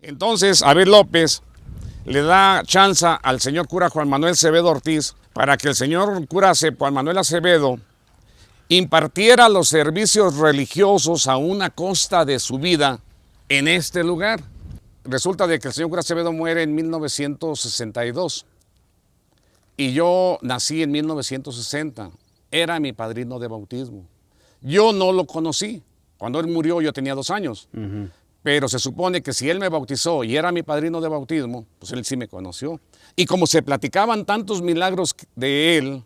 Entonces, Abel López le da chance al señor cura Juan Manuel Acevedo Ortiz para que el señor cura Juan Manuel Acevedo impartiera los servicios religiosos a una costa de su vida en este lugar. Resulta de que el señor cura Acevedo muere en 1962 y yo nací en 1960. Era mi padrino de bautismo. Yo no lo conocí. Cuando él murió yo tenía 2 años. Pero se supone que si él me bautizó y era mi padrino de bautismo, pues él sí me conoció. Y como se platicaban tantos milagros de él,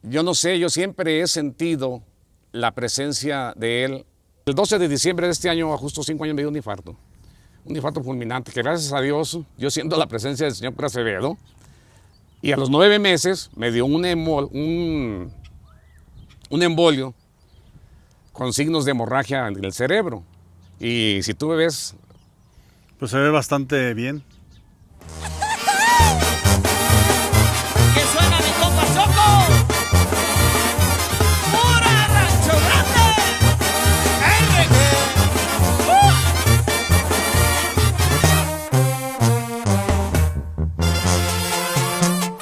yo no sé, yo siempre he sentido la presencia de él. El 12 de diciembre de este año, a justo 5 años, me dio un infarto fulminante, que gracias a Dios, yo siento la presencia del señor cura Acevedo, y a los 9 meses me dio un embolio con signos de hemorragia en el cerebro. Y si tú me ves... Pues se ve bastante bien. ¡Que suena mi compa Choco! ¡Pura Rancho Grande!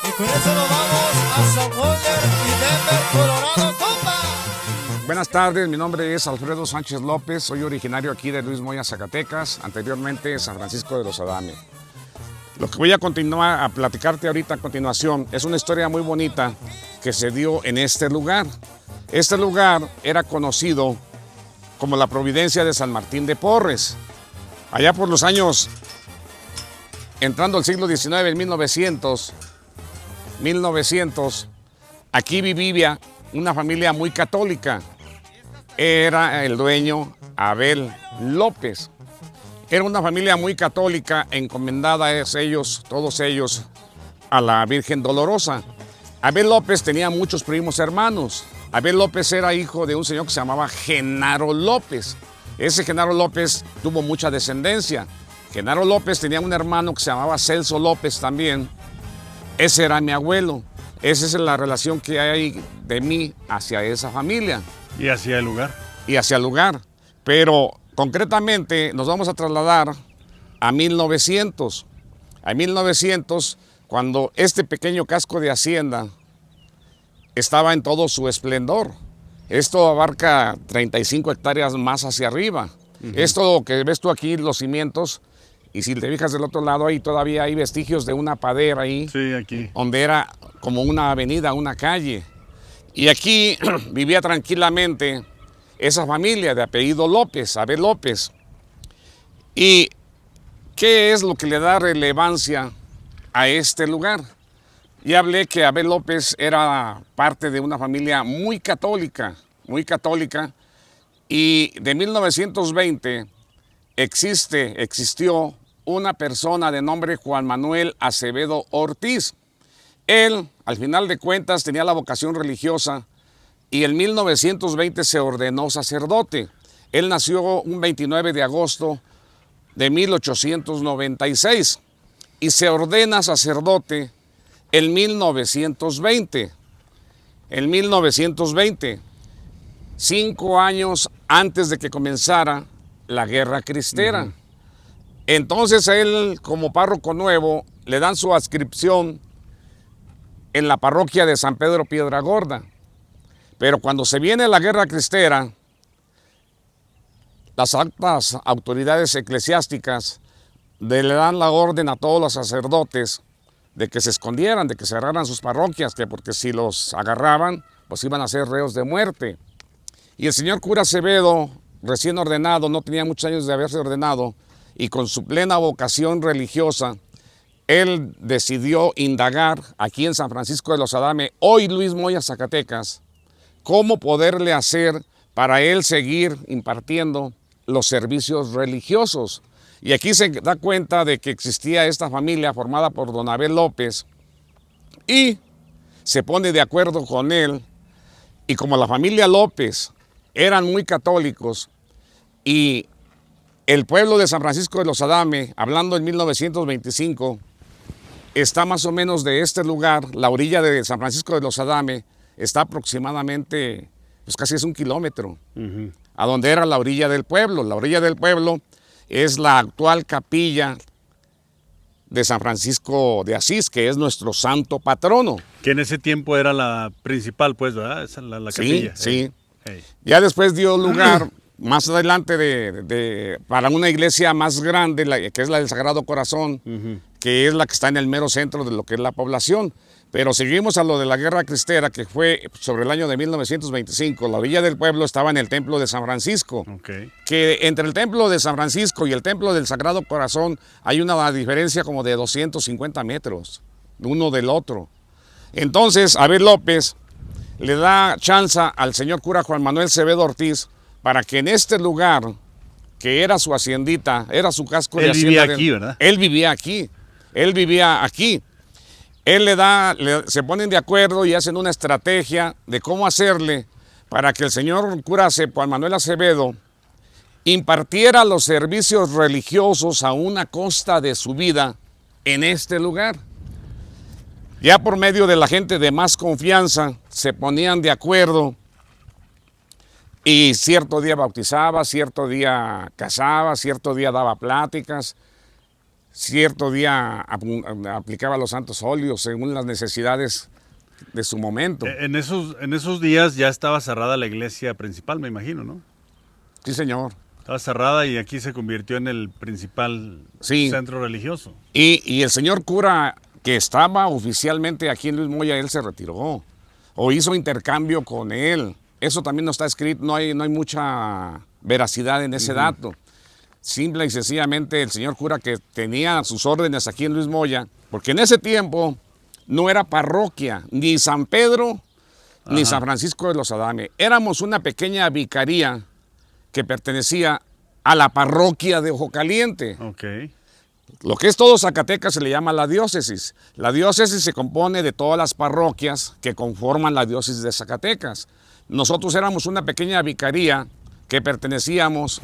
Y con eso nos vamos a San Roger y Denver, Colorado, compa. Buenas tardes, mi nombre es Alfredo Sánchez López, soy originario aquí de Luis Moya, Zacatecas, anteriormente San Francisco de los Adame. Lo que voy a continuar a platicarte ahorita a continuación es una historia muy bonita que se dio en este lugar. Este lugar era conocido como la Providencia de San Martín de Porres. Allá por los años, entrando al siglo XIX, en 1900, aquí vivía una familia muy católica. Era el dueño Abel López. Era una familia muy católica, encomendada todos ellos, a la Virgen Dolorosa. Abel López tenía muchos primos hermanos. Abel López era hijo de un señor que se llamaba Genaro López. Ese Genaro López tuvo mucha descendencia. Genaro López tenía un hermano que se llamaba Celso López también. Ese era mi abuelo. Esa es la relación que hay de mí hacia esa familia. Y hacia el lugar. Y hacia el lugar. Pero concretamente nos vamos a trasladar a 1900. A 1900, cuando este pequeño casco de hacienda estaba en todo su esplendor. Esto abarca 35 hectáreas más hacia arriba. Esto que ves tú aquí, los cimientos, y si te fijas del otro lado, ahí todavía hay vestigios de una padera ahí. Sí, aquí. Donde era como una avenida, una calle. Y aquí vivía tranquilamente esa familia de apellido López, Abel López. ¿Y qué es lo que le da relevancia a este lugar? Ya hablé que Abel López era parte de una familia muy católica, y de 1920 existió una persona de nombre Juan Manuel Acevedo Ortiz. Él, al final de cuentas, tenía la vocación religiosa y en 1920 se ordenó sacerdote. Él nació un 29 de agosto de 1896 y se ordena sacerdote en 1920. En 1920, 5 años antes de que comenzara la Guerra Cristera. Entonces a él, como párroco nuevo, le dan su adscripción en la parroquia de San Pedro Piedragorda. Pero cuando se viene la Guerra Cristera, las altas autoridades eclesiásticas le dan la orden a todos los sacerdotes de que se escondieran, de que cerraran sus parroquias, porque si los agarraban, pues iban a ser reos de muerte. Y el señor cura Acevedo, recién ordenado, no tenía muchos años de haberse ordenado, y con su plena vocación religiosa, él decidió indagar aquí en San Francisco de los Adame, hoy Luis Moya, Zacatecas, cómo poderle hacer para él seguir impartiendo los servicios religiosos. Y aquí se da cuenta de que existía esta familia formada por don Abel López y se pone de acuerdo con él. Y como la familia López eran muy católicos y el pueblo de San Francisco de los Adame, hablando en 1925, está más o menos de este lugar, la orilla de San Francisco de los Adame, está aproximadamente, pues casi es 1 kilómetro, a donde era la orilla del pueblo. La orilla del pueblo es la actual capilla de San Francisco de Asís, que es nuestro santo patrono. Que en ese tiempo era la principal, pues, ¿verdad? Esa, la Sí, capilla. sí. Ey. Ya después dio lugar más adelante para una iglesia más grande, que es la del Sagrado Corazón, que es la que está en el mero centro de lo que es la población. Pero seguimos a lo de la Guerra Cristera, que fue sobre el año de 1925. La villa del pueblo estaba en el templo de San Francisco. Okay. Que entre el templo de San Francisco y el templo del Sagrado Corazón hay una diferencia como de 250 metros, uno del otro. Entonces, Abel López le da chance al señor cura Juan Manuel Acevedo Ortiz para que en este lugar, que era su haciendita, era su casco de hacienda. Él vivía aquí, ¿verdad? Él vivía aquí. Él vivía aquí. Él se ponen de acuerdo y hacen una estrategia de cómo hacerle para que el señor cura Juan Manuel Acevedo impartiera los servicios religiosos a una costa de su vida en este lugar. Ya por medio de la gente de más confianza se ponían de acuerdo y cierto día bautizaba, cierto día casaba, cierto día daba pláticas, cierto día aplicaba los santos óleos según las necesidades de su momento. En esos días ya estaba cerrada la iglesia principal, me imagino, ¿no? Sí, señor. Estaba cerrada y aquí se convirtió en el principal centro religioso. Y el señor cura que estaba oficialmente aquí en Luis Moya, él se retiró o hizo intercambio con él. Eso también no está escrito, no hay mucha veracidad en ese dato. Simple y sencillamente el señor cura que tenía sus órdenes aquí en Luis Moya, porque en ese tiempo no era parroquia, ni San Pedro, ni San Francisco de los Adame. Éramos una pequeña vicaría que pertenecía a la parroquia de Ojo Caliente. Okay. Lo que es todo Zacatecas se le llama la diócesis. La diócesis se compone de todas las parroquias que conforman la diócesis de Zacatecas. Nosotros éramos una pequeña vicaría que pertenecíamos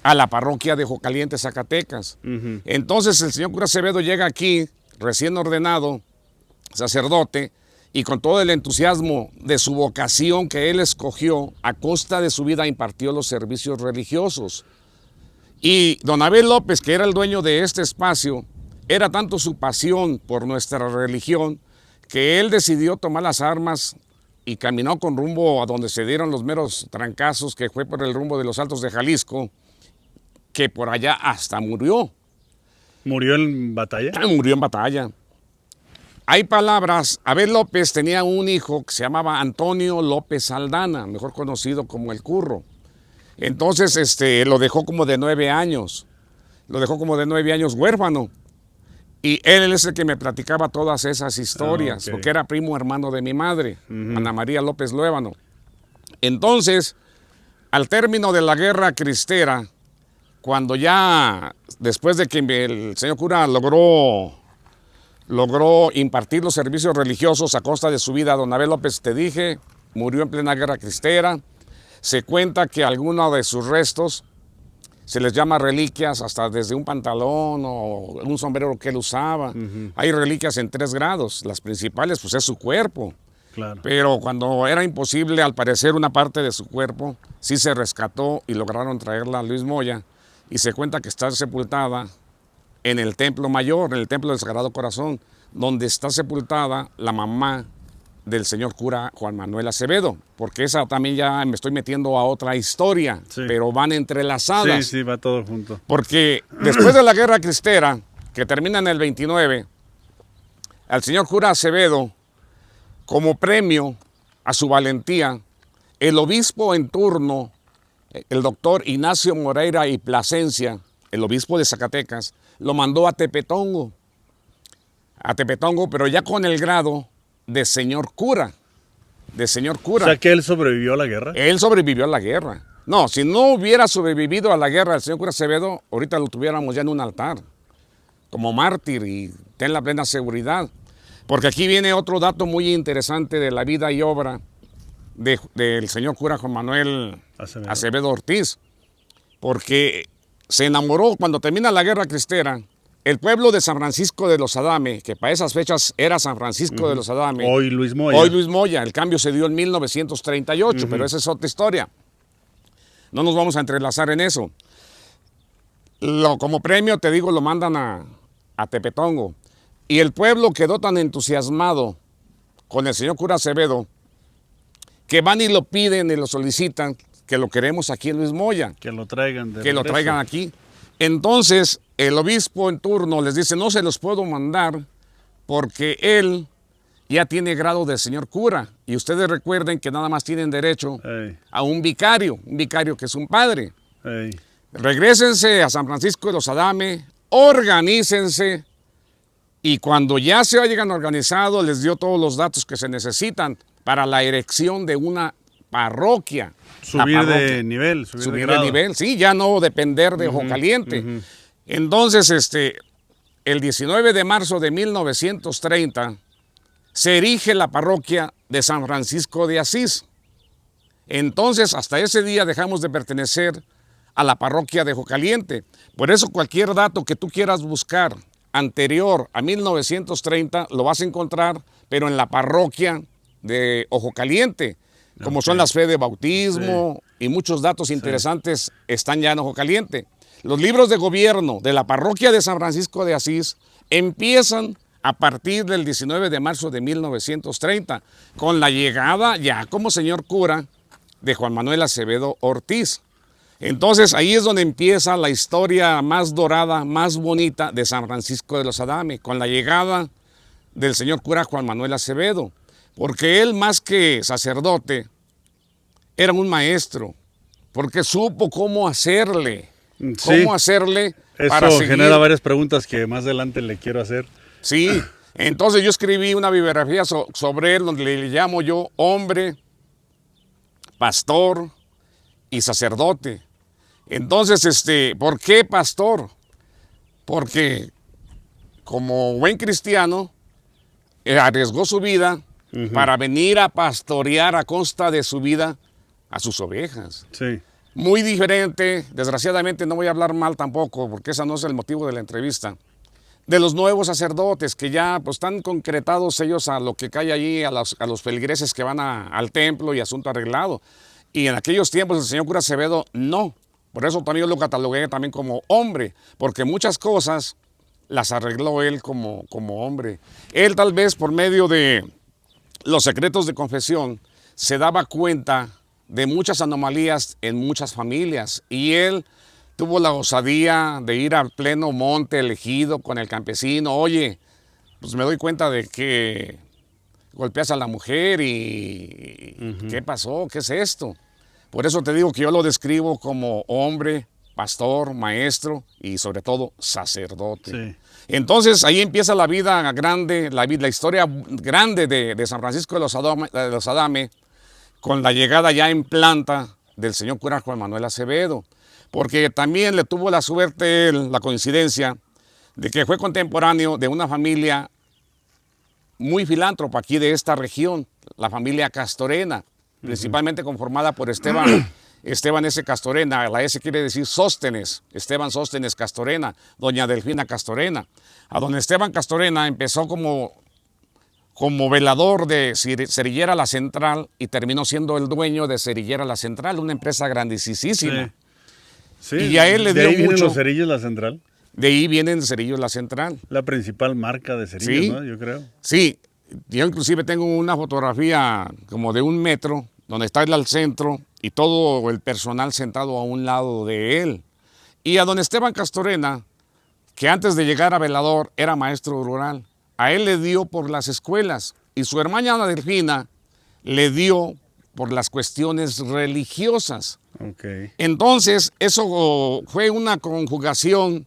a la parroquia de Ojo Caliente, Zacatecas. Entonces el señor cura Acevedo llega aquí, recién ordenado, sacerdote, y con todo el entusiasmo de su vocación que él escogió, a costa de su vida impartió los servicios religiosos. Y don Abel López, que era el dueño de este espacio, era tanto su pasión por nuestra religión, que él decidió tomar las armas y caminó con rumbo a donde se dieron los meros trancazos, que fue por el rumbo de los Altos de Jalisco, que por allá hasta murió. ¿Murió en batalla? Murió en batalla. Hay palabras, Abel López tenía un hijo que se llamaba Antonio López Aldana, mejor conocido como el Curro. Entonces lo dejó como de 9 años, huérfano. Y él es el que me platicaba todas esas historias, porque era primo hermano de mi madre, Ana María López Luébano. Entonces, al término de la Guerra Cristera, cuando ya, después de que el señor cura logró impartir los servicios religiosos a costa de su vida, don Abel López, te dije, murió en plena Guerra Cristera. Se cuenta que algunos de sus restos se les llama reliquias, hasta desde un pantalón o un sombrero que él usaba. Hay reliquias en 3 grados. Las principales, pues, es su cuerpo. Claro. Pero cuando era imposible, al parecer, una parte de su cuerpo, sí se rescató y lograron traerla a Luis Moya. Y se cuenta que está sepultada en el Templo Mayor, en el Templo del Sagrado Corazón, donde está sepultada la mamá del señor cura Juan Manuel Acevedo, porque esa también ya me estoy metiendo a otra historia, pero van entrelazadas. Sí, va todo junto. Porque después de la Guerra Cristera, que termina en el 29, al señor cura Acevedo, como premio a su valentía, el obispo en turno, el doctor Ignacio Moreira y Plasencia, el obispo de Zacatecas, lo mandó a Tepetongo, pero ya con el grado de señor cura. O sea que él sobrevivió a la guerra. Él sobrevivió a la guerra. No, si no hubiera sobrevivido a la guerra el señor cura Acevedo, ahorita lo tuviéramos ya en un altar, como mártir, y ten la plena seguridad. Porque aquí viene otro dato muy interesante de la vida y obra del señor cura Juan Manuel Acevedo Ortiz. Porque se enamoró cuando termina la Guerra Cristera. El pueblo de San Francisco de los Adame, que para esas fechas era San Francisco de los Adame. Hoy Luis Moya. Hoy Luis Moya. El cambio se dio en 1938, pero esa es otra historia. No nos vamos a entrelazar en eso. como premio, te digo, lo mandan a Tepetongo. Y el pueblo quedó tan entusiasmado con el señor cura Acevedo que van y lo piden y lo solicitan, que lo queremos aquí en Luis Moya. Que lo traigan de Que lo regreso. traigan aquí. Entonces, el obispo en turno les dice, no se los puedo mandar porque él ya tiene grado de señor cura. Y ustedes recuerden que nada más tienen derecho a un vicario que es un padre. Regrésense a San Francisco de los Adame, organícense, y cuando ya se hayan organizado, les dio todos los datos que se necesitan para la erección de una parroquia. Subir de nivel, subir de nivel, sí, ya no depender de Ojo Caliente. Entonces, el 19 de marzo de 1930, se erige la parroquia de San Francisco de Asís. Entonces, hasta ese día dejamos de pertenecer a la parroquia de Ojo Caliente. Por eso, cualquier dato que tú quieras buscar anterior a 1930, lo vas a encontrar, pero en la parroquia de Ojo Caliente, como son las fe de bautismo y muchos datos interesantes están ya en Ojo Caliente. Los libros de gobierno de la parroquia de San Francisco de Asís empiezan a partir del 19 de marzo de 1930, con la llegada ya como señor cura de Juan Manuel Acevedo Ortiz. Entonces ahí es donde empieza la historia más dorada, más bonita de San Francisco de los Adame, con la llegada del señor cura Juan Manuel Acevedo, porque él más que sacerdote era un maestro, porque supo cómo hacerle, para Eso seguir. genera varias preguntas que más adelante le quiero hacer. Sí, entonces yo escribí una biografía sobre él, donde le llamo yo hombre, pastor y sacerdote. Entonces, ¿por qué pastor? Porque como buen cristiano, arriesgó su vida para venir a pastorear a costa de su vida a sus ovejas. Sí. Muy diferente, desgraciadamente no voy a hablar mal tampoco, porque ese no es el motivo de la entrevista, de los nuevos sacerdotes que ya pues, están concretados ellos a lo que cae allí, a los feligreses que van al templo y asunto arreglado. Y en aquellos tiempos el señor cura Acevedo no. Por eso también yo lo catalogué también como hombre, porque muchas cosas las arregló él como hombre. Él tal vez por medio de los secretos de confesión se daba cuenta de muchas anomalías en muchas familias, y él tuvo la osadía de ir al pleno monte elegido con el campesino. Oye, pues me doy cuenta de que golpeas a la mujer y ¿qué pasó? ¿Qué es esto? Por eso te digo que yo lo describo como hombre, pastor, maestro y sobre todo sacerdote. Sí. Entonces ahí empieza la vida grande, la historia grande de San Francisco de los Adame, con la llegada ya en planta del señor cura Juan Manuel Acevedo, porque también le tuvo la suerte, la coincidencia, de que fue contemporáneo de una familia muy filántropa aquí de esta región, la familia Castorena, principalmente conformada por Esteban S. Castorena. La S quiere decir Sóstenes, Esteban Sóstenes Castorena, doña Delfina Castorena. A don Esteban Castorena empezó como velador de Cerillera La Central y terminó siendo el dueño de Cerillera La Central, una empresa grandísima. Sí. Y a él le dio ¿De ahí vienen mucho. los cerillos La Central? De ahí vienen Cerillos La Central. La principal marca de cerillos, Sí. ¿no? Yo creo. Sí, yo inclusive tengo una fotografía como de 1 metro, donde está él al centro y todo el personal sentado a un lado de él. Y a don Esteban Castorena, que antes de llegar a velador era maestro rural, a él le dio por las escuelas, y su hermana Ana Delfina le dio por las cuestiones religiosas. Okay. Entonces, eso fue una conjugación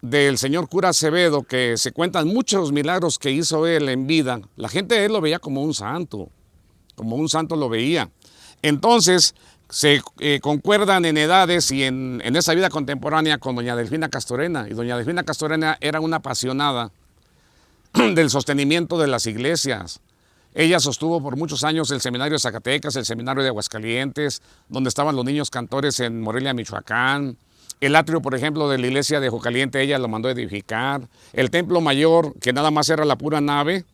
del señor cura Acevedo, que se cuentan muchos milagros que hizo él en vida. La gente él lo veía como un santo lo veía. Entonces, se concuerdan en edades y en esa vida contemporánea con doña Delfina Castorena. Y doña Delfina Castorena era una apasionada del sostenimiento de las iglesias. Ella sostuvo por muchos años el seminario de Zacatecas, el seminario de Aguascalientes, donde estaban los niños cantores en Morelia, Michoacán. El atrio, por ejemplo, de la iglesia de Ojo Caliente, ella lo mandó a edificar. El templo mayor, que nada más era la pura nave,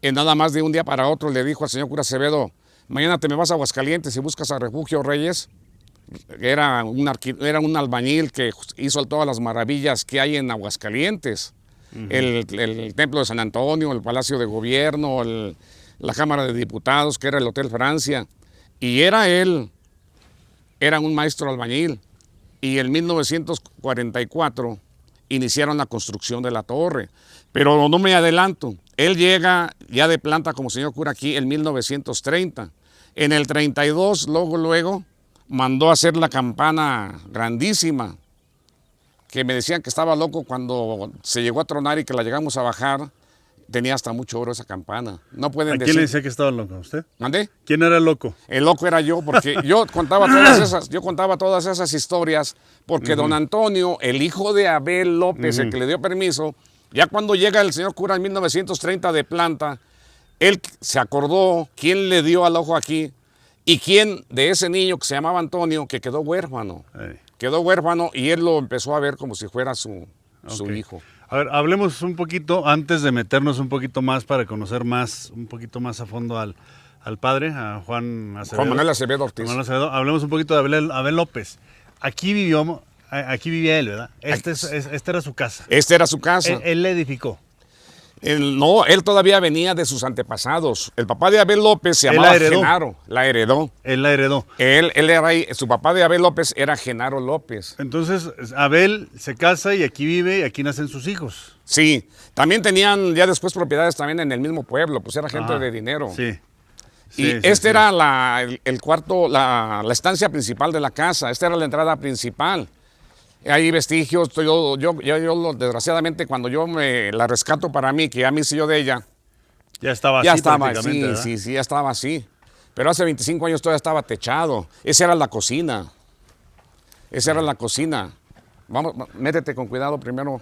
nada más de un día para otro le dijo al señor cura Acevedo: mañana te me vas a Aguascalientes y buscas a Refugio Reyes, era un albañil que hizo todas las maravillas que hay en Aguascalientes. El Templo de San Antonio, el Palacio de Gobierno, la Cámara de Diputados, que era el Hotel Francia. Y era un maestro albañil. Y en 1944 iniciaron la construcción de la torre. Pero no me adelanto, él llega ya de planta como señor cura aquí en 1930. En el 32, luego, mandó a hacer la campana grandísima, que me decían que estaba loco cuando se llegó a tronar y que la llegamos a bajar. Tenía hasta mucho oro esa campana. No pueden decir. ¿A quién le decía que estaba loco? ¿Usted? ¿Mandé? ¿Quién era el loco? El loco era yo, porque yo contaba todas esas historias, porque don Antonio, el hijo de Abel López, el que le dio permiso, ya cuando llega el señor cura en 1930 de planta, él se acordó quién le dio al ojo aquí y quién de ese niño que se llamaba Antonio, que quedó huérfano. Quedó huérfano y él lo empezó a ver como si fuera su hijo. A ver, hablemos un poquito, antes de meternos un poquito más para conocer un poquito más a fondo al padre, a Juan Acevedo. Juan Manuel Acevedo Ortiz. Hablemos un poquito de Abel López. Aquí vivía él, ¿verdad? Esta era su casa. Esta era su casa. Él la edificó. No, él todavía venía de sus antepasados. El papá de Abel López se llamaba Genaro. La heredó. Él la heredó. Su papá de Abel López era Genaro López. Entonces, Abel se casa y aquí vive y aquí nacen sus hijos. Sí, también tenían ya después propiedades también en el mismo pueblo, pues era gente de dinero. Sí. Era el cuarto, la estancia principal de la casa. Esta era la entrada principal. Hay vestigios, yo desgraciadamente cuando yo la rescato para mí, que ya me hice yo de ella. Ya estaba así prácticamente, sí, ya estaba así. Pero hace 25 años todavía estaba techado. Esa era la cocina. Vamos, métete con cuidado primero.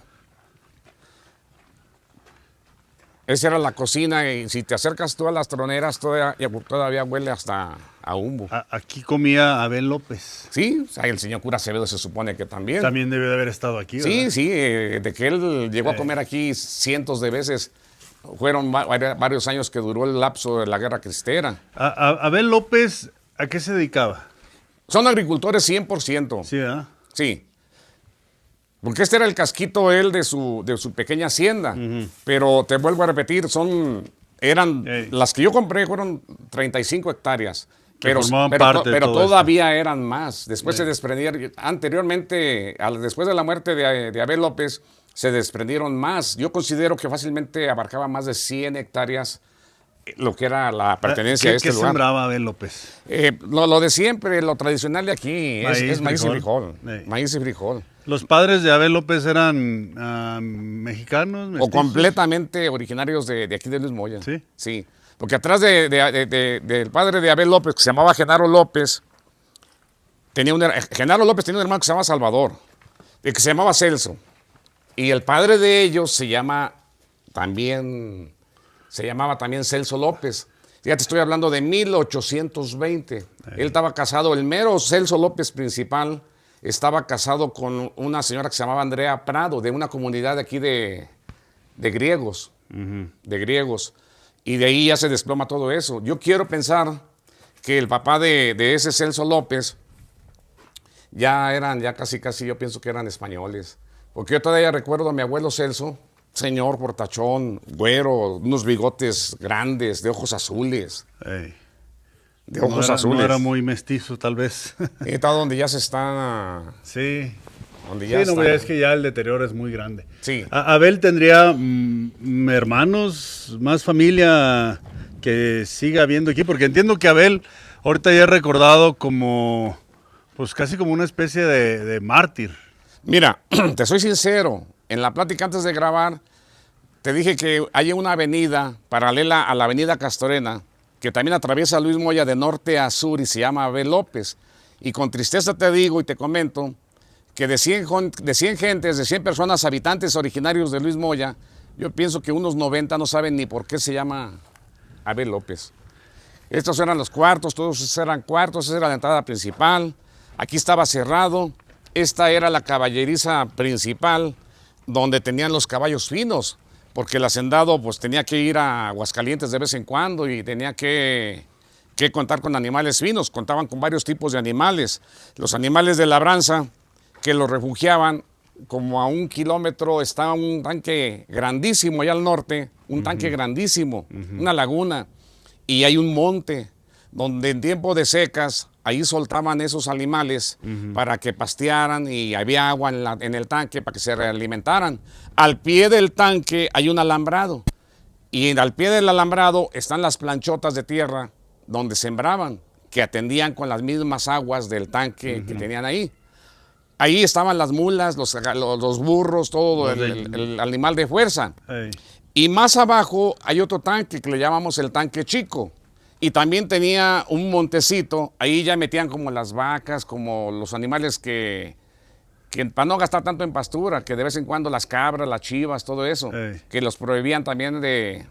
Esa era la cocina y si te acercas tú a las troneras todavía huele hasta a humo. Aquí comía Abel López. Sí, o sea, el señor cura Acevedo se supone que también. También debe de haber estado aquí, ¿verdad? Sí, de que él llegó a comer aquí cientos de veces. Fueron varios años que duró el lapso de la Guerra Cristera. Abel López, ¿a qué se dedicaba? Son agricultores 100%. Sí, ¿verdad? Sí. Porque este era el casquito de su pequeña hacienda. Pero te vuelvo a repetir, las que yo compré fueron 35 hectáreas. Pero todavía eran más. Después se desprendieron, anteriormente, después de la muerte de Abel López, se desprendieron más. Yo considero que fácilmente abarcaba más de 100 hectáreas lo que era la pertenencia a este lugar. ¿Qué sembraba Abel López? Lo de siempre, lo tradicional de aquí, es maíz y frijol. Maíz y frijol. ¿Los padres de Abel López eran mexicanos, mestizos? O completamente originarios de aquí de Luis Moya. ¿Sí? Sí. Porque atrás del padre de Abel López, que se llamaba Genaro López, Genaro López tenía un hermano que se llamaba Salvador, que se llamaba Celso. Y el padre de ellos se llamaba también Celso López. Fíjate, estoy hablando de 1820. Él estaba casado, el mero Celso López principal, estaba casado con una señora que se llamaba Andrea Prado, de una comunidad de aquí de griegos. De griegos. Y de ahí ya se desploma todo eso. Yo quiero pensar que el papá de ese Celso López ya casi, yo pienso que eran españoles. Porque yo todavía recuerdo a mi abuelo Celso, señor portachón, güero, unos bigotes grandes, de ojos azules. De ojos azules. No era muy mestizo, tal vez. Está donde ya se está... Sí. Donde ya está. Es que ya el deterioro es muy grande. Sí. Abel tendría hermanos, más familia que siga habiendo aquí, porque entiendo que Abel ahorita ya es recordado como, pues casi como una especie de mártir. Mira, te soy sincero, en la plática antes de grabar, te dije que hay una avenida paralela a la avenida Castorena, que también atraviesa Luis Moya de norte a sur y se llama Abel López. Y con tristeza te digo y te comento que de 100 gentes, de 100 personas, habitantes originarios de Luis Moya, yo pienso que unos 90 no saben ni por qué se llama Abel López. Estos eran los cuartos, todos esos eran cuartos, esa era la entrada principal. Aquí estaba cerrado. Esta era la caballeriza principal, donde tenían los caballos finos, porque el hacendado pues tenía que ir a Aguascalientes de vez en cuando y tenía que que contar con animales finos, contaban con varios tipos de animales. Los animales de labranza que los refugiaban, como a 1 kilómetro estaba un tanque grandísimo allá al norte, un tanque grandísimo, una laguna, y hay un monte donde en tiempo de secas ahí soltaban esos animales para que pastearan y había agua en el tanque para que se realimentaran. Al pie del tanque hay un alambrado y al pie del alambrado están las planchotas de tierra donde sembraban, que atendían con las mismas aguas del tanque que tenían ahí. Ahí estaban las mulas, los burros, todo el animal de fuerza. Ey. Y más abajo hay otro tanque que le llamamos el tanque chico. Y también tenía un montecito, ahí ya metían como las vacas, como los animales que para no gastar tanto en pastura, que de vez en cuando las cabras, las chivas, todo eso, que los prohibían también de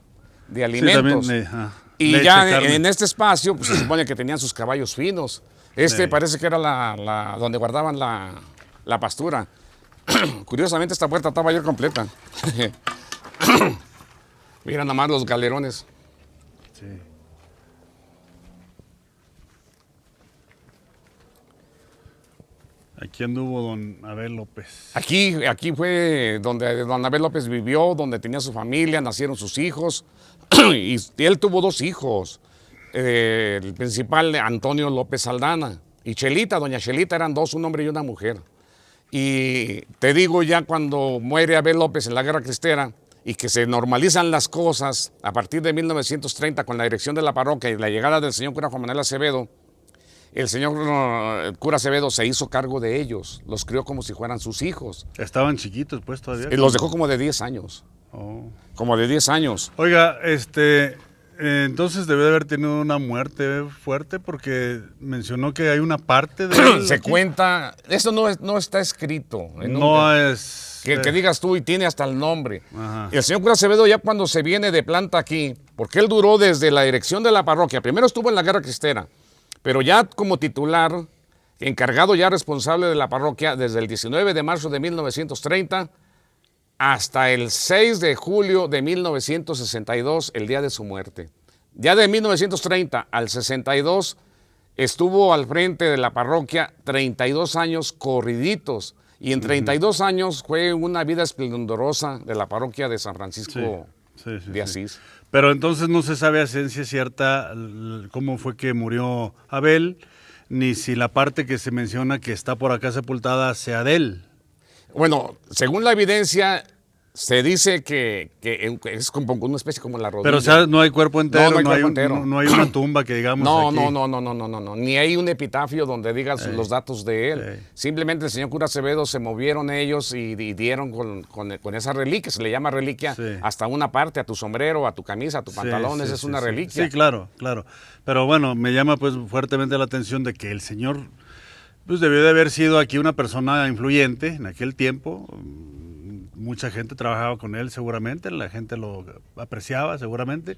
alimentos. Sí, también, y leche, ya carne. en este espacio, pues se supone que tenían sus caballos finos. Parece que era donde guardaban la pastura. Curiosamente esta puerta estaba ayer completa. Mira nada más los galerones. Sí. Aquí anduvo don Abel López. Aquí fue donde don Abel López vivió, donde tenía su familia, nacieron sus hijos. Y él tuvo 2 hijos. El principal, Antonio López Saldana. Y Chelita, doña Chelita, eran 2, un hombre y una mujer. Y te digo, ya cuando muere Abel López en la Guerra Cristera y que se normalizan las cosas a partir de 1930 con la dirección de la parroquia y la llegada del señor cura Juan Manuel Acevedo, el señor cura Acevedo se hizo cargo de ellos, los crió como si fueran sus hijos. Estaban chiquitos, pues, todavía. Y los dejó como de 10 años. Oh. Como de 10 años. Oiga, entonces debe de haber tenido una muerte fuerte porque mencionó que hay una parte de él Se aquí. cuenta, eso no está escrito. No es... Que digas tú y tiene hasta el nombre. Ajá. El señor cura Acevedo ya cuando se viene de planta aquí, porque él duró desde la dirección de la parroquia, primero estuvo en la Guerra Cristera, pero ya como titular, encargado ya responsable de la parroquia desde el 19 de marzo de 1930 hasta el 6 de julio de 1962, el día de su muerte. Ya de 1930 al 62 estuvo al frente de la parroquia 32 años corriditos. Y en 32 años fue una vida esplendorosa de la parroquia de San Francisco de Asís. Pero entonces no se sabe a ciencia cierta cómo fue que murió Abel, ni si la parte que se menciona que está por acá sepultada sea de él. Bueno, según la evidencia, se dice que es como una especie como la rodilla. Pero o sea, no hay cuerpo entero, No hay cuerpo entero. No hay una tumba que digamos No, aquí. no. Ni hay un epitafio donde digas los datos de él. Simplemente el señor cura Acevedo se movieron ellos y dieron con esa reliquia, se le llama reliquia, hasta una parte, a tu sombrero, a tu camisa, a tu pantalón, esa es una reliquia. Sí, claro. Pero bueno, me llama pues fuertemente la atención de que el señor pues debió de haber sido aquí una persona influyente en aquel tiempo. Mucha gente trabajaba con él seguramente, la gente lo apreciaba seguramente.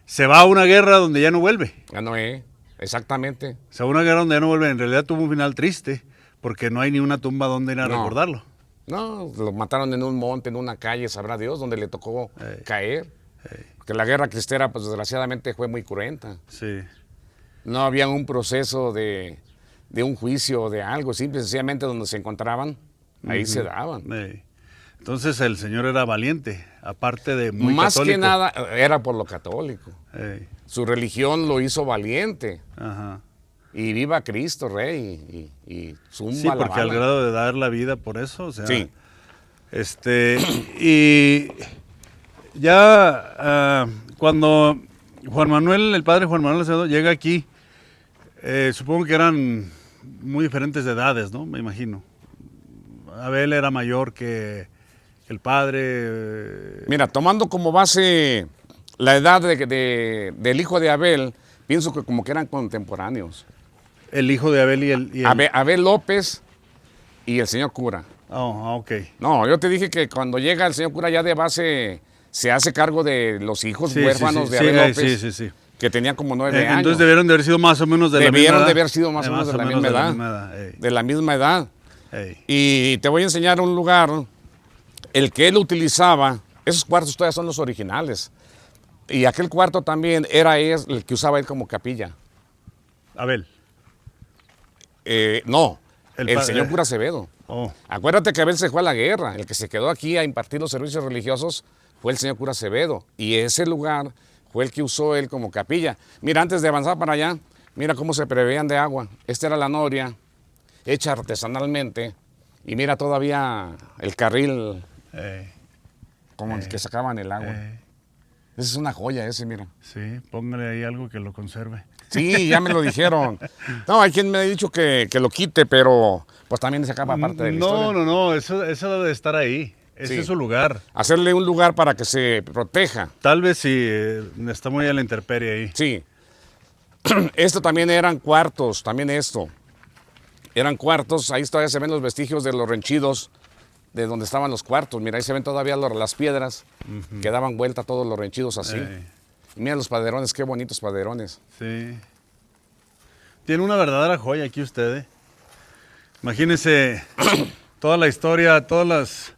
Se va a una guerra donde ya no vuelve. Ya no es, exactamente. Se va a una guerra donde ya no vuelve. En realidad tuvo un final triste, porque no hay ni una tumba donde ir a recordarlo. No, lo mataron en un monte, en una calle, sabrá Dios, donde le tocó caer. Porque la guerra cristera, pues desgraciadamente fue muy cruenta. Sí. No había un proceso de un juicio o de algo, simple y sencillamente donde se encontraban, ahí se daban. Entonces el señor era valiente, aparte de muy Más católico. que nada era por lo católico. Ey. Su religión lo hizo valiente. Ajá. Y viva Cristo Rey y zumba Sí, la porque al bala. grado de dar la vida por eso, o sea. Sí. Y ya cuando Juan Manuel, el padre Juan Manuel Acevedo llega aquí, supongo que eran muy diferentes de edades, ¿no? Me imagino. Abel era mayor que el padre. Mira, tomando como base la edad del hijo de Abel, pienso que como que eran contemporáneos. El hijo de Abel y el... Abel López y el señor cura. Oh, ok. No, yo te dije que cuando llega el señor cura ya de base se hace cargo de los hijos huérfanos de Abel López, que tenían como 9 años. Entonces debieron de haber sido más o menos de la misma edad. Debieron de haber sido más o menos de la misma edad. De la misma edad. Y te voy a enseñar un lugar, el que él utilizaba, esos cuartos todavía son los originales. Y aquel cuarto también era el que usaba él como capilla. Abel. No, El el pa- señor cura Acevedo. Oh, Acuérdate que Abel se fue a la guerra. El que se quedó aquí a impartir los servicios religiosos fue el señor cura Acevedo. Y ese lugar fue el que usó él como capilla. Mira, antes de avanzar para allá, mira cómo se preveían de agua. Esta era la noria, hecha artesanalmente. Y mira todavía el carril eh, como el que sacaban el agua. Esa es una joya ese, mira. sí, póngale ahí algo que lo conserve. Sí, ya me lo dijeron. No, hay quien me ha dicho que lo quite, pero pues también se acaba parte de la historia. No, eso debe estar ahí. Ese Sí. es su lugar. Hacerle un lugar para que se proteja. Tal vez sí, está muy a la intemperie ahí. Sí. Esto también eran cuartos, también esto. Eran cuartos, ahí todavía se ven los vestigios de los renchidos, de donde estaban los cuartos. Mira, ahí se ven todavía las piedras que daban vuelta a todos los renchidos así. Y mira los paderones, qué bonitos paderones. Sí. Tiene una verdadera joya aquí usted, ¿eh? Imagínese toda la historia, todos los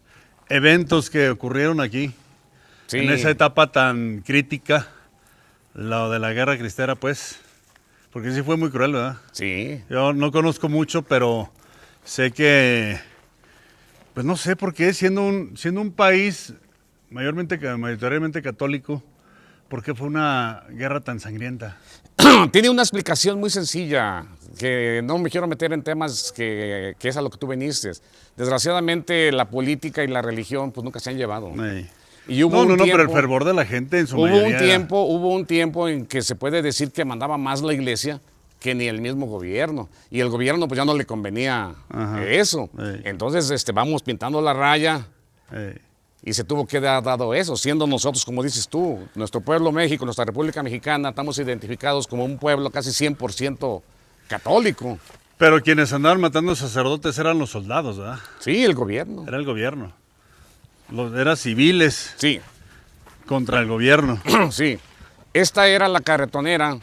eventos que ocurrieron aquí. Sí. En esa etapa tan crítica, lo de la guerra cristera, pues. Porque sí fue muy cruel, ¿verdad? Sí. Yo no conozco mucho, pero sé que, pues no sé por qué, siendo un país mayoritariamente católico, ¿por qué fue una guerra tan sangrienta? Tiene una explicación muy sencilla, que no me quiero meter en temas que es a lo que tú viniste. Desgraciadamente la política y la religión pues nunca se han llevado. Ey. Y hubo No, pero el tiempo- fervor de la gente en su Hubo mayoría. hubo un tiempo en que se puede decir que mandaba más la iglesia que ni el mismo gobierno. Y el gobierno pues ya no le convenía Ajá. eso. Sí. Entonces vamos pintando la raya Ey. y se tuvo que dar dado eso, siendo nosotros, como dices tú, nuestro pueblo México, nuestra República Mexicana, estamos identificados como un pueblo casi 100% católico. Pero quienes andaban matando sacerdotes eran los soldados, ¿verdad? Sí, el gobierno. Era el gobierno. Eran civiles Sí, contra el gobierno. sí. Esta era la carretonera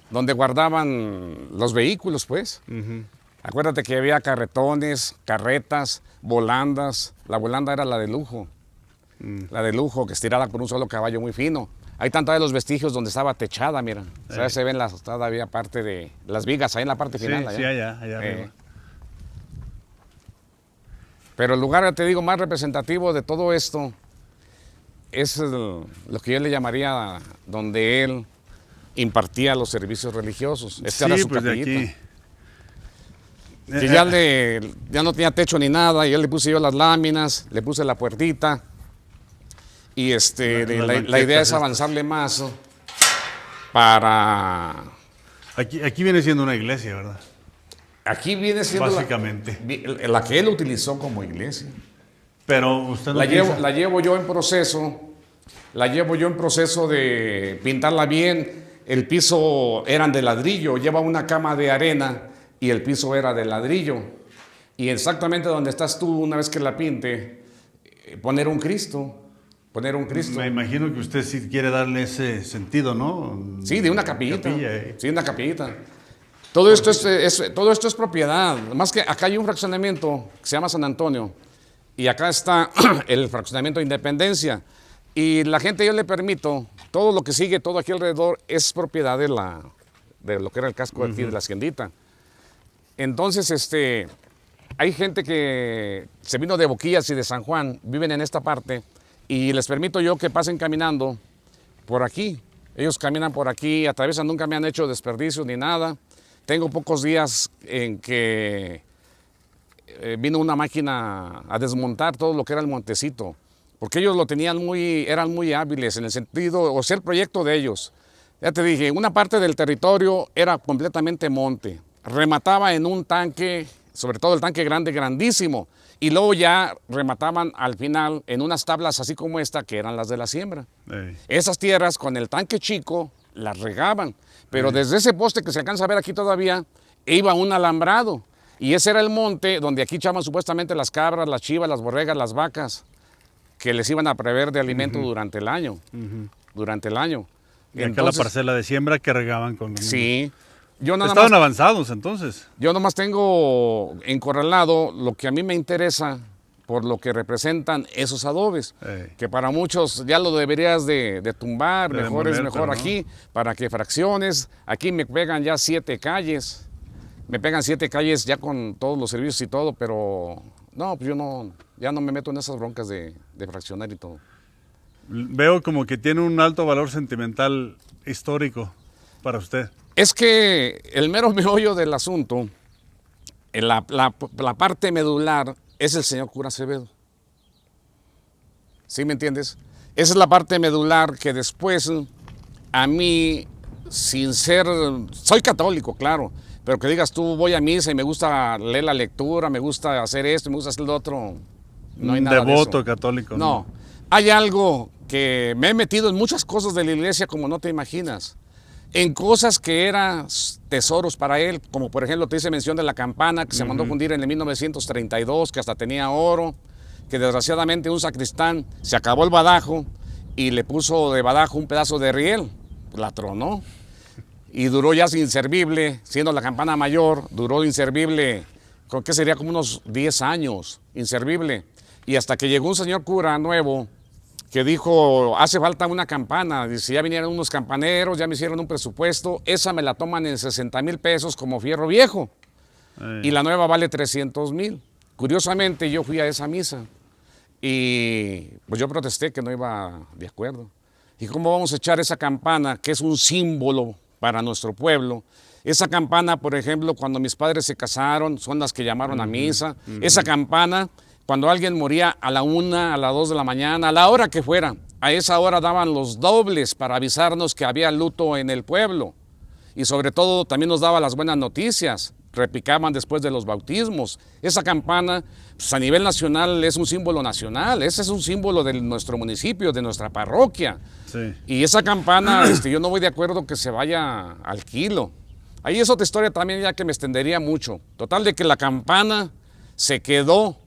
donde guardaban los vehículos, pues. Acuérdate que había carretones, carretas, volandas. La volanda era la de lujo. La de lujo, que estirada por un solo caballo muy fino. Ahí están todavía los vestigios donde estaba techada, mira. O sea, se ven todavía parte de las vigas ahí en la parte Sí, final. sí, allá arriba. Pero el lugar, te digo, más representativo de todo esto es lo que yo le llamaría donde él impartía los servicios religiosos. Esta era Sí, su pues de capillita. aquí. Que ya no tenía techo ni nada, y yo le puse yo las láminas, le puse la puertita. Y Las la idea banquetas es estas. avanzarle más para... Aquí viene siendo una iglesia, ¿verdad? Aquí viene siendo Básicamente. la que él utilizó como iglesia. Pero usted no La piensa- llevo yo en proceso de pintarla bien. El piso eran de ladrillo, lleva una cama de arena y el piso era de ladrillo. Y exactamente donde estás tú, una vez que la pinte, poner un Cristo. Me imagino que usted sí quiere darle ese sentido, ¿no? Sí, de una capillita. Capilla, Sí, una capillita. Todo esto es propiedad. Más que acá hay un fraccionamiento que se llama San Antonio y acá está el fraccionamiento de Independencia. Y la gente yo le permito, todo lo que sigue, todo aquí alrededor es propiedad de lo que era el casco de aquí de la haciendita. Entonces, hay gente que se vino de Boquillas y de San Juan, viven en esta parte y les permito yo que pasen caminando por aquí. Ellos caminan por aquí, atraviesan, nunca me han hecho desperdicios ni nada. Tengo pocos días en que vino una máquina a desmontar todo lo que era el montecito, porque ellos lo tenían eran muy hábiles en el sentido, o sea, el proyecto de ellos. Ya te dije, una parte del territorio era completamente monte, remataba en un tanque, sobre todo el tanque grande, grandísimo, y luego ya remataban al final en unas tablas así como esta, que eran las de la siembra. Ey. Esas tierras con el tanque chico las regaban, pero desde ese poste que se alcanza a ver aquí todavía, iba un alambrado. Y ese era el monte donde aquí echaban supuestamente las cabras, las chivas, las borregas, las vacas, que les iban a prever de alimento durante el año. Durante el año. Y acá la parcela de siembra que regaban con... Sí. Yo nada Estaban más, avanzados entonces. yo nomás tengo encorralado lo que a mí me interesa, por lo que representan esos adobes, Ey. que para muchos ya lo deberías de tumbar, De mejor es demoler, mejor pero no. aquí, para que fracciones. Aquí me pegan ya 7 calles, me pegan 7 calles ya con todos los servicios y todo, pero no, pues yo no, ya no me meto en esas broncas de fraccionar y todo. Veo como que tiene un alto valor sentimental histórico para usted. Es que el mero meollo del asunto, la parte medular, es el señor cura Acevedo. ¿Sí me entiendes? Esa es la parte medular que después a mí, sin ser, soy católico, claro, pero que digas tú voy a misa y me gusta leer la lectura, me gusta hacer esto, me gusta hacer lo otro, no hay Un nada de devoto eso. católico. No, hay algo que me he metido en muchas cosas de la iglesia como no te imaginas. En cosas que eran tesoros para él, como por ejemplo te hice mención de la campana que se mandó fundir en el 1932, que hasta tenía oro, que desgraciadamente un sacristán se acabó el badajo y le puso de badajo un pedazo de riel, la tronó y duró ya inservible, siendo la campana mayor, duró inservible, creo que sería como unos 10 años, inservible. Y hasta que llegó un señor cura nuevo que dijo, hace falta una campana, dice, ya vinieron unos campaneros, ya me hicieron un presupuesto, esa me la toman en 60,000 pesos como fierro viejo y la nueva vale 300,000. Curiosamente yo fui a esa misa y pues yo protesté que no iba de acuerdo. ¿Y cómo vamos a echar esa campana que es un símbolo para nuestro pueblo? Esa campana, por ejemplo, cuando mis padres se casaron, son las que llamaron a misa. Esa campana, cuando alguien moría a la 1, a las 2 de la mañana, a la hora que fuera, a esa hora daban los dobles para avisarnos que había luto en el pueblo. Y sobre todo también nos daba las buenas noticias, repicaban después de los bautismos. Esa campana, pues a nivel nacional es un símbolo nacional, ese es un símbolo de nuestro municipio, de nuestra parroquia. Sí. Y esa campana, yo no voy de acuerdo que se vaya al kilo. Ahí es otra historia también ya que me extendería mucho. Total de que la campana se quedó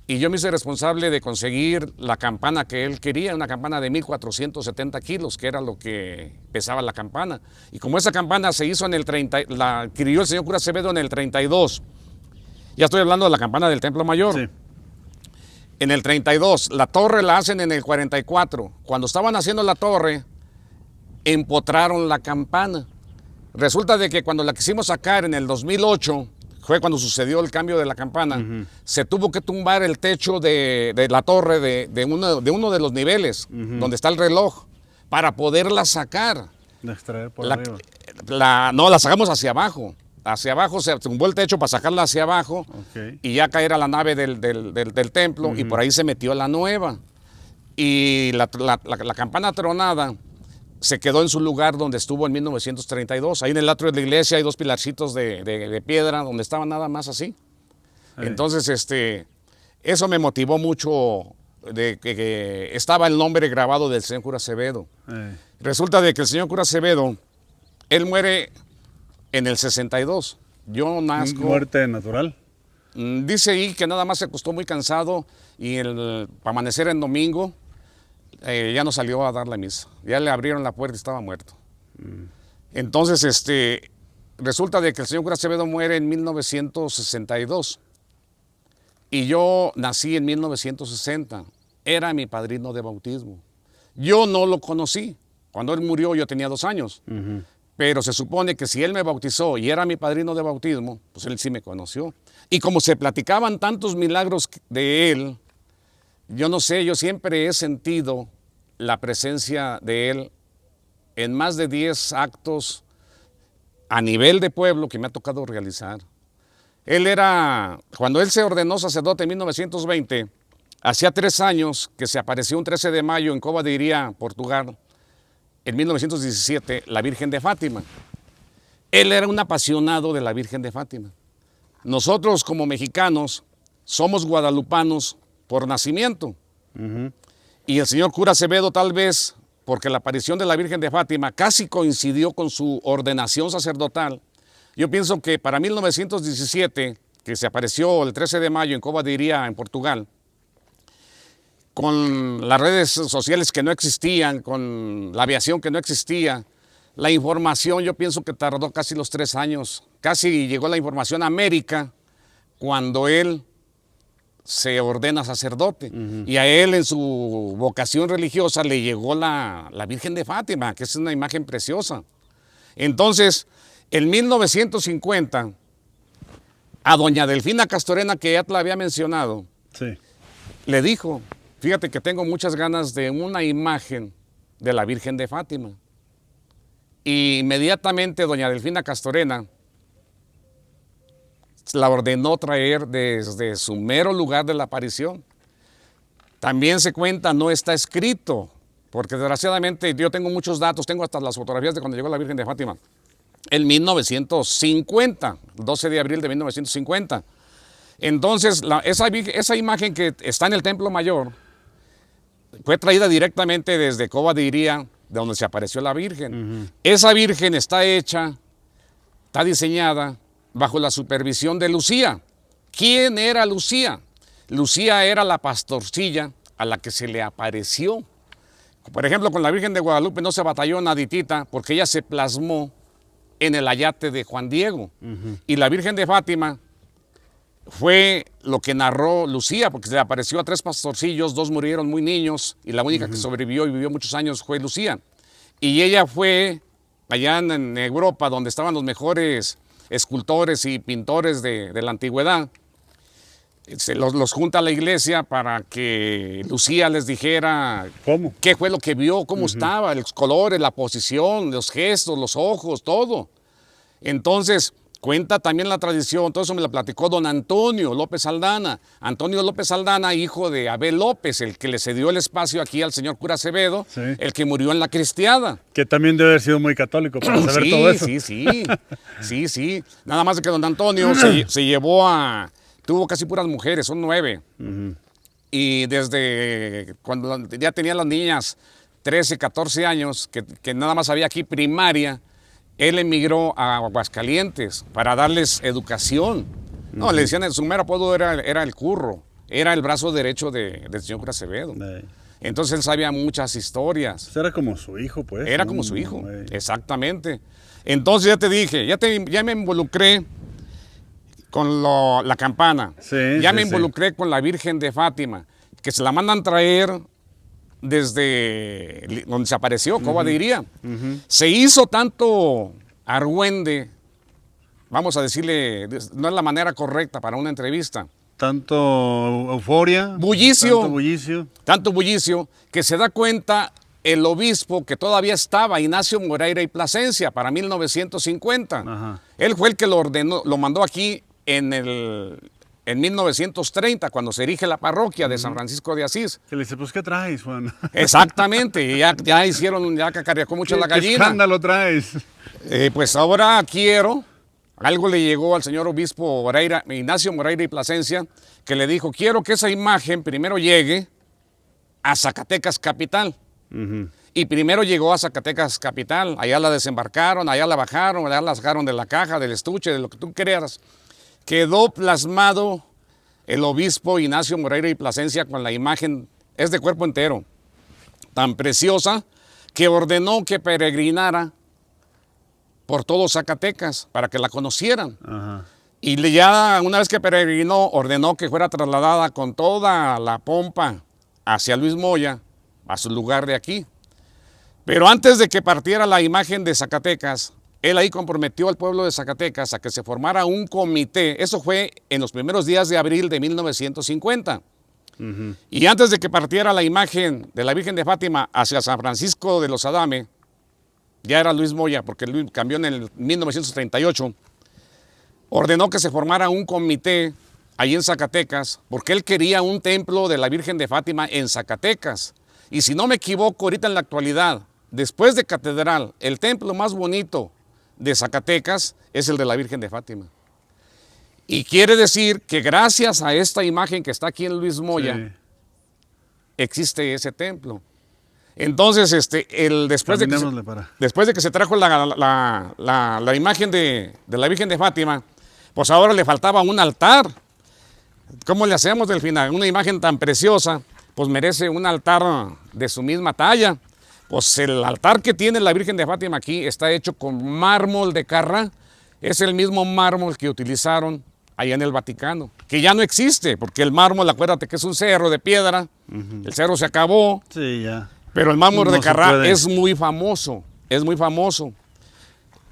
y yo me hice responsable de conseguir la campana que él quería, una campana de 1,470 kilos, que era lo que pesaba la campana. Y como esa campana se hizo en el 30, la adquirió el señor cura Acevedo en el 32. Ya estoy hablando de la campana del Templo Mayor. Sí. En el 32, la torre la hacen en el 44. Cuando estaban haciendo la torre, empotraron la campana. Resulta de que cuando la quisimos sacar en el 2008, fue cuando sucedió el cambio de la campana, se tuvo que tumbar el techo de la torre de uno de los niveles, donde está el reloj, para poderla sacar. De extraer por La, arriba. no, la sacamos hacia abajo. Hacia abajo se tumbó el techo para sacarla hacia abajo Ok. y ya caer a la nave del templo y por ahí se metió la nueva. Y la campana tronada se quedó en su lugar donde estuvo en 1932. Ahí en el atrio de la iglesia hay 2 pilarcitos de piedra donde estaban nada más así. Entonces, eso me motivó mucho de que estaba el nombre grabado del señor cura Acevedo. Resulta de que el señor cura Acevedo, él muere en el 62. Yo nazco... Muerte natural. Dice ahí que nada más se acostó muy cansado y para amanecer en domingo ya no salió a dar la misa. Ya le abrieron la puerta y estaba muerto. Entonces, resulta de que el señor cura Acevedo muere en 1962 y yo nací en 1960. Era mi padrino de bautismo. Yo no lo conocí. Cuando él murió yo tenía 2 años. Pero se supone que si él me bautizó y era mi padrino de bautismo, pues él sí me conoció. Y como se platicaban tantos milagros de él, yo no sé, yo siempre he sentido la presencia de él en más de 10 actos a nivel de pueblo que me ha tocado realizar. Cuando él se ordenó sacerdote en 1920, hacía 3 años que se apareció un 13 de mayo en Cova de Iría, Portugal, en 1917, la Virgen de Fátima. Él era un apasionado de la Virgen de Fátima. Nosotros como mexicanos somos guadalupanos por nacimiento. Y el señor cura Acevedo tal vez, porque la aparición de la Virgen de Fátima casi coincidió con su ordenación sacerdotal, yo pienso que para 1917, que se apareció el 13 de mayo en Cova de Iría, en Portugal, con las redes sociales que no existían, con la aviación que no existía, la información yo pienso que tardó casi los 3 años. Casi llegó la información a América cuando él se ordena sacerdote. Y a él en su vocación religiosa le llegó la Virgen de Fátima, que es una imagen preciosa. Entonces, en 1950, a doña Delfina Castorena, que ya te la había mencionado, Sí. le dijo, fíjate que tengo muchas ganas de una imagen de la Virgen de Fátima. Y inmediatamente doña Delfina Castorena la ordenó traer desde su mero lugar de la aparición. También se cuenta, no está escrito, porque desgraciadamente yo tengo muchos datos, tengo hasta las fotografías de cuando llegó la Virgen de Fátima, en 1950, 12 de abril de 1950. Entonces, esa imagen que está en el Templo Mayor fue traída directamente desde Cova de Iría, de donde se apareció la Virgen. Esa Virgen está hecha, está diseñada bajo la supervisión de Lucía. ¿Quién era Lucía? Lucía era la pastorcilla a la que se le apareció. Por ejemplo, con la Virgen de Guadalupe no se batalló naditita porque ella se plasmó en el ayate de Juan Diego. Y la Virgen de Fátima fue lo que narró Lucía, porque se le apareció a 3 pastorcillos, 2 murieron muy niños y la única que sobrevivió y vivió muchos años fue Lucía. Y ella fue allá en Europa, donde estaban los mejores escultores y pintores de la antigüedad. Los junta a la iglesia para que Lucía les dijera ¿Cómo? qué fue lo que vio, cómo estaba, los colores, la posición, los gestos, los ojos, todo. Entonces, cuenta también la tradición, todo eso me la platicó don Antonio López Aldana. Antonio López Aldana, hijo de Abel López, el que le cedió el espacio aquí al señor cura Acevedo, Sí. el que murió en la Cristiada. Que también debe haber sido muy católico para saber todo eso. Sí. Nada más de que don Antonio se llevó tuvo casi puras mujeres, son 9. Y desde cuando ya tenía las niñas 13, 14 años, que nada más había aquí primaria, él emigró a Aguascalientes para darles educación. No, le decían, su mero apodo era el Curro, era el brazo derecho del señor cura Acevedo. Entonces él sabía muchas historias. Pues era como su hijo, pues. Era como su hijo, exactamente. Entonces ya te dije, ya me involucré con la campana, Sí, ya sí, me sí. involucré con la Virgen de Fátima, que se la mandan traer desde donde se apareció, Cova de Iría. Se hizo tanto argüende, vamos a decirle, no es la manera correcta para una entrevista, Tanto euforia. Bullicio. Tanto bullicio. tanto bullicio, que se da cuenta el obispo que todavía estaba, Ignacio Moreira y Plasencia, para 1950. Ajá. Él fue el que lo ordenó, lo mandó aquí en 1930, cuando se erige la parroquia de San Francisco de Asís. Que le dice, pues, ¿qué traes, Juan? Exactamente, y ya hicieron, ya cacareacó mucho la ¿Qué gallina. escándalo traes? Pues ahora algo le llegó al señor obispo Ignacio Moreira y Plasencia, que le dijo, quiero que esa imagen primero llegue a Zacatecas capital. Y primero llegó a Zacatecas capital, allá la desembarcaron, allá la bajaron, allá la sacaron de la caja, del estuche, de lo que tú creas. Quedó plasmado el obispo Ignacio Moreira y Plasencia con la imagen, es de cuerpo entero, tan preciosa, que ordenó que peregrinara por todo Zacatecas para que la conocieran. Ajá. Y ya una vez que peregrinó, ordenó que fuera trasladada con toda la pompa hacia Luis Moya, a su lugar de aquí. Pero antes de que partiera la imagen de Zacatecas, él ahí comprometió al pueblo de Zacatecas a que se formara un comité. Eso fue en los primeros días de abril de 1950. Y antes de que partiera la imagen de la Virgen de Fátima hacia San Francisco de los Adame, ya era Luis Moya, porque Luis cambió en el 1938, ordenó que se formara un comité ahí en Zacatecas, porque él quería un templo de la Virgen de Fátima en Zacatecas. Y si no me equivoco, ahorita en la actualidad, después de Catedral, el templo más bonito de Zacatecas es el de la Virgen de Fátima. Y quiere decir que gracias a esta imagen que está aquí en Luis Moya, Sí. existe ese templo. Entonces, después de que se trajo la imagen de la Virgen de Fátima, pues ahora le faltaba un altar. ¿Cómo le hacemos, Delfina? Una imagen tan preciosa, pues merece un altar de su misma talla. Pues el altar que tiene la Virgen de Fátima aquí está hecho con mármol de Carrá. Es el mismo mármol que utilizaron allá en el Vaticano, que ya no existe, porque el mármol, acuérdate que es un cerro de piedra, el cerro se acabó, Sí, ya. pero el mármol No de se Carrá puede. es muy famoso, es muy famoso.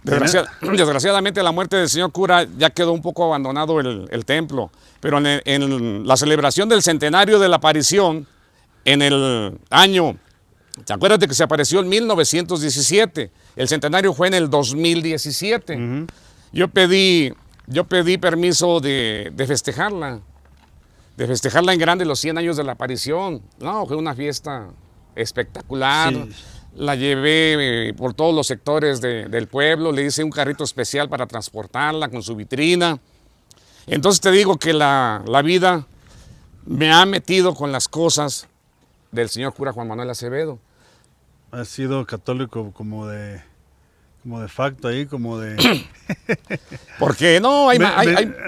Desgraciadamente la muerte del señor cura ya quedó un poco abandonado el templo, pero en la celebración del centenario de la aparición, en el año, ¿te acuerdas de que se apareció en 1917? El centenario fue en el 2017. Yo pedí permiso de festejarla en grande los 100 años de la aparición. No, fue una fiesta espectacular. Sí. La llevé por todos los sectores del pueblo, le hice un carrito especial para transportarla con su vitrina. Entonces te digo que la vida me ha metido con las cosas del señor cura Juan Manuel Acevedo. Has sido católico como de facto ahí, como de... Porque no,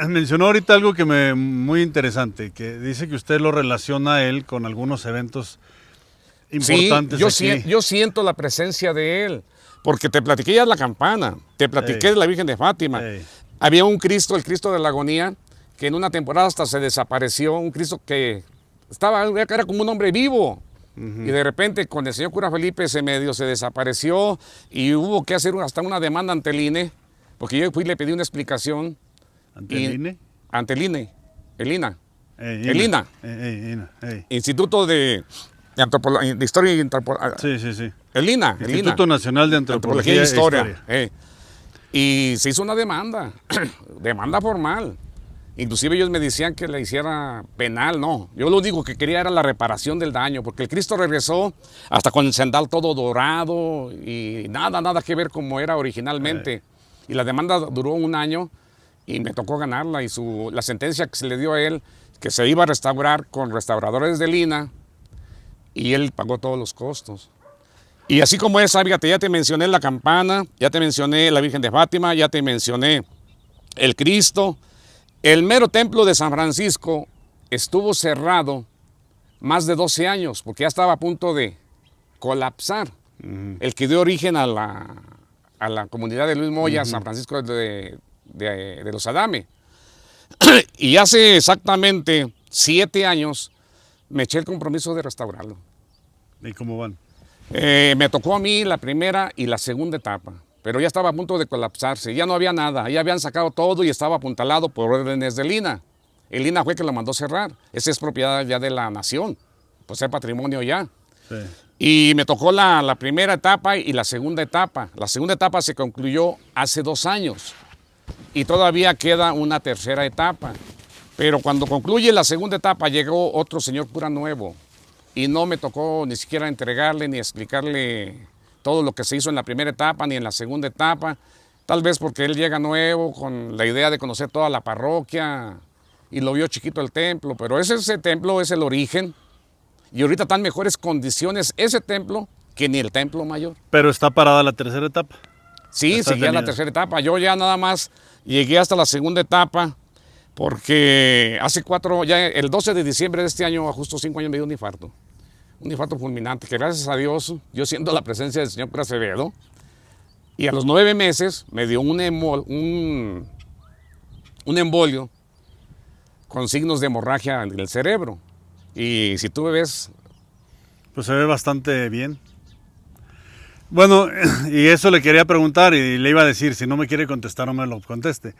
Mencionó ahorita algo que muy interesante, que dice que usted lo relaciona a él con algunos eventos importantes aquí. Yo siento la presencia de él, porque te platiqué ya de la campana, te platiqué de la Virgen de Fátima. Había un Cristo, el Cristo de la Agonía, que en una temporada hasta se desapareció, un Cristo que era como un hombre vivo. Y de repente con el señor cura Felipe se desapareció y hubo que hacer hasta una demanda ante el INE, porque yo fui y le pedí una explicación. ¿Ante el INE? Ante el INE, el INA. El INA. Instituto de Historia y Antropología. Sí. El INA. Instituto Nacional de Antropología e Historia. Y se hizo una demanda, demanda formal. Inclusive ellos me decían que la hiciera penal, no. Yo lo único que quería era la reparación del daño, porque el Cristo regresó hasta con el cendal todo dorado y nada que ver como era originalmente. Y la demanda duró un año y me tocó ganarla. Y la sentencia que se le dio a él, que se iba a restaurar con restauradores de Lina, y él pagó todos los costos. Y así como esa, fíjate, ya te mencioné la campana, ya te mencioné la Virgen de Fátima, ya te mencioné el Cristo. El mero templo de San Francisco estuvo cerrado más de 12 años porque ya estaba a punto de colapsar. El que dio origen a la comunidad de Luis Moya, San Francisco de los Adame. Y hace exactamente 7 años me eché el compromiso de restaurarlo. ¿Y cómo van? Me tocó a mí la primera y la segunda etapa. Pero ya estaba a punto de colapsarse, ya no había nada, ya habían sacado todo y estaba apuntalado por órdenes del INA. El INA fue que lo mandó cerrar, esa es propiedad ya de la nación, pues es patrimonio ya. Sí. Y me tocó la primera etapa y la segunda etapa. La segunda etapa se concluyó hace 2 años y todavía queda una tercera etapa. Pero cuando concluye la segunda etapa llegó otro señor cura nuevo y no me tocó ni siquiera entregarle ni explicarle todo lo que se hizo en la primera etapa ni en la segunda etapa, tal vez porque él llega nuevo con la idea de conocer toda la parroquia y lo vio chiquito el templo, pero ese templo es el origen y ahorita están en mejores condiciones ese templo que ni el templo mayor. Pero está parada la tercera etapa. Sí, seguía la tercera etapa, yo ya nada más llegué hasta la segunda etapa porque ya el 12 de diciembre de este año, a justo 5 años, me dio un infarto fulminante, que gracias a Dios, yo siento la presencia del señor cura Acevedo, y a los 9 meses me dio un embolio con signos de hemorragia en el cerebro. Y si tú me ves... Pues se ve bastante bien. Bueno, y eso le quería preguntar y le iba a decir, si no me quiere contestar, no me lo conteste.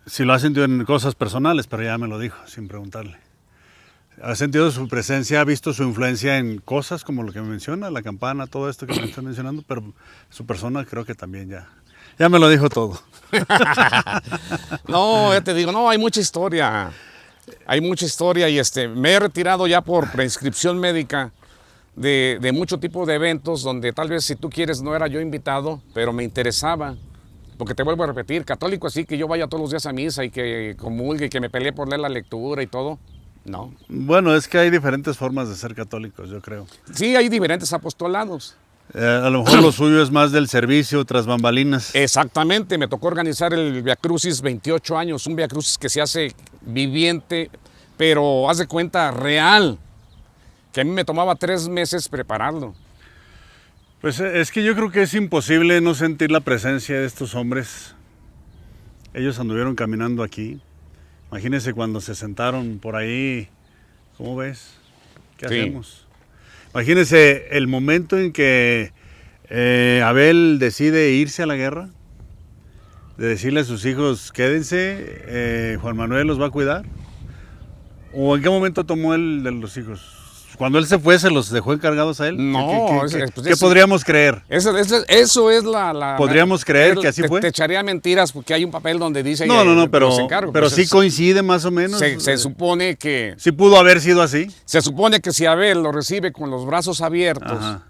Si lo ha sentido en cosas personales, pero ya me lo dijo, sin preguntarle. ¿Ha sentido su presencia, ha visto su influencia en cosas como lo que me menciona, la campana, todo esto que me está mencionando? Pero su persona creo que también ya me lo dijo todo. No, ya te digo, no, hay mucha historia. Hay mucha historia y me he retirado ya por prescripción médica de mucho tipo de eventos donde tal vez si tú quieres no era yo invitado, pero me interesaba. Porque te vuelvo a repetir, católico así que yo vaya todos los días a misa y que comulgue y que me pelee por leer la lectura y todo. No. Bueno, es que hay diferentes formas de ser católicos, yo creo. Sí, hay diferentes apostolados. A lo mejor lo suyo es más del servicio tras bambalinas. Exactamente, me tocó organizar el Via Crucis 28 años, un Via Crucis que se hace viviente, pero haz de cuenta real, que a mí me tomaba 3 meses prepararlo. Pues es que yo creo que es imposible no sentir la presencia de estos hombres. Ellos anduvieron caminando aquí Imagínense cuando se sentaron por ahí, ¿cómo ves? ¿Qué Sí. hacemos? Imagínense el momento en que Abel decide irse a la guerra, de decirle a sus hijos, quédense, Juan Manuel los va a cuidar. ¿O en qué momento tomó él de los hijos? Cuando él se fue, ¿se los dejó encargados a él? No, ¿Qué podríamos creer? Eso es la ¿Podríamos creer que así fue? Te echaría mentiras porque hay un papel donde dice No, que pero los encargo. pero Pues sí coincide más o menos. se supone que Sí pudo haber sido así. se supone que si Abel lo recibe con los brazos abiertos, Ajá.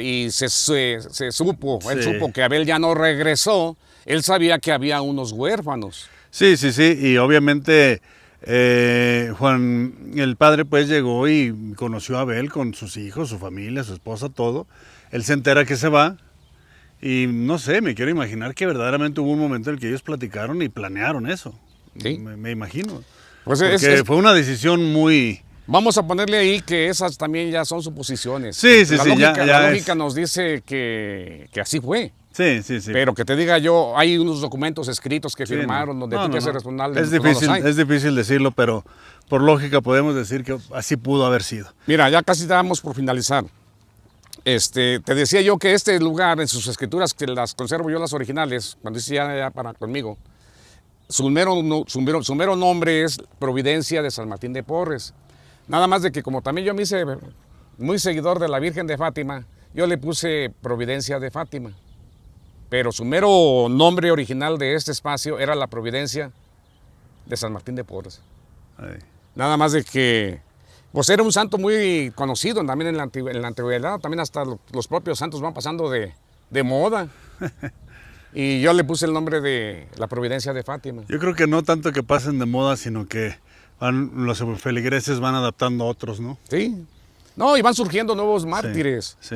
y se supo, él Sí. supo que Abel ya no regresó, él sabía que había unos huérfanos. Sí, y obviamente Juan, el padre, pues llegó y conoció a Abel con sus hijos, su familia, su esposa, todo. Él se entera que se va y no sé, me quiero imaginar que verdaderamente hubo un momento en el que ellos platicaron y planearon eso. Sí. Me imagino. Pues Porque fue una decisión muy... vamos a ponerle ahí que esas también ya son suposiciones. Sí, La lógica nos dice que así fue. Sí. Pero que te diga yo, hay unos documentos escritos que Sí, firmaron donde tú te haces responsable. Es no los difícil, hay. es difícil decirlo, pero por lógica podemos decir que así pudo haber sido. Mira, ya casi estábamos por finalizar. Te decía yo que este lugar, en sus escrituras, que las conservo yo las originales, cuando hice ya para conmigo, su mero nombre es Providencia de San Martín de Porres. Nada más de que como también yo me hice muy seguidor de la Virgen de Fátima, yo le puse Providencia de Fátima. Pero su mero nombre original de este espacio era la Providencia de San Martín de Porres. Ay. Nada más de que, pues era un santo muy conocido también en la antigüedad, también hasta los propios santos van pasando de moda. Y yo le puse el nombre de la Providencia de Fátima. Yo creo que no tanto que pasen de moda, sino que los feligreses van adaptando a otros, ¿no? Sí. No, y van surgiendo nuevos mártires. Sí.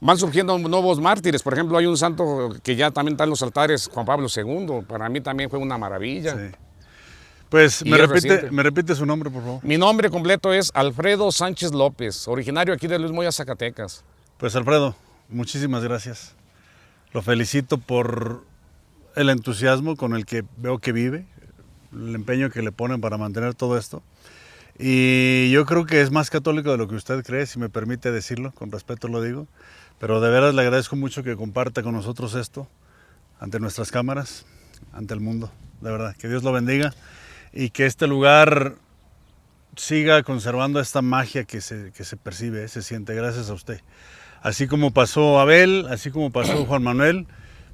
Van surgiendo nuevos mártires. Por ejemplo, hay un santo que ya también está en los altares, Juan Pablo II. Para mí también fue una maravilla. Sí. Pues Y me es reciente. repite su nombre, por favor. Mi nombre completo es Alfredo Sánchez López, originario aquí de Luis Moya, Zacatecas. Pues Alfredo, muchísimas gracias. Lo felicito por el entusiasmo con el que veo que vive, el empeño que le ponen para mantener todo esto. Y yo creo que es más católico de lo que usted cree, si me permite decirlo, con respeto lo digo. Pero de veras le agradezco mucho que comparta con nosotros esto, ante nuestras cámaras, ante el mundo. De verdad, que Dios lo bendiga y que este lugar siga conservando esta magia que se percibe, se siente, gracias a usted. Así como pasó Abel, así como pasó Juan Manuel,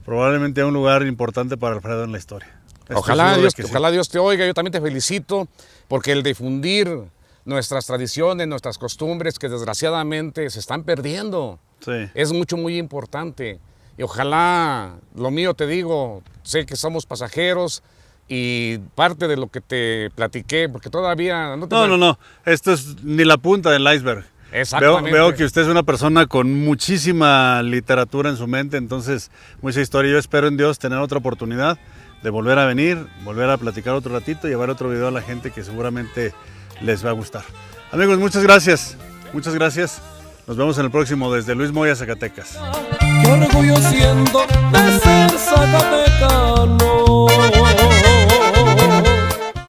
probablemente es un lugar importante para Alfredo en la historia. Estoy Ojalá seguro de Dios, que sí. ojalá Dios te oiga. Yo también te felicito porque el difundir nuestras tradiciones, nuestras costumbres que desgraciadamente se están perdiendo, Sí. es muy importante. Y ojalá, lo mío te digo, sé que somos pasajeros y parte de lo que te platiqué, porque todavía... No. Esto es ni la punta del iceberg. Exactamente. Veo que usted es una persona con muchísima literatura en su mente, entonces mucha historia. Yo espero en Dios tener otra oportunidad de volver a venir, volver a platicar otro ratito y llevar otro video a la gente que seguramente les va a gustar. Amigos, muchas gracias. Muchas gracias. Nos vemos en el próximo desde Luis Moya, Zacatecas. Qué orgullo siento de ser zacatecano.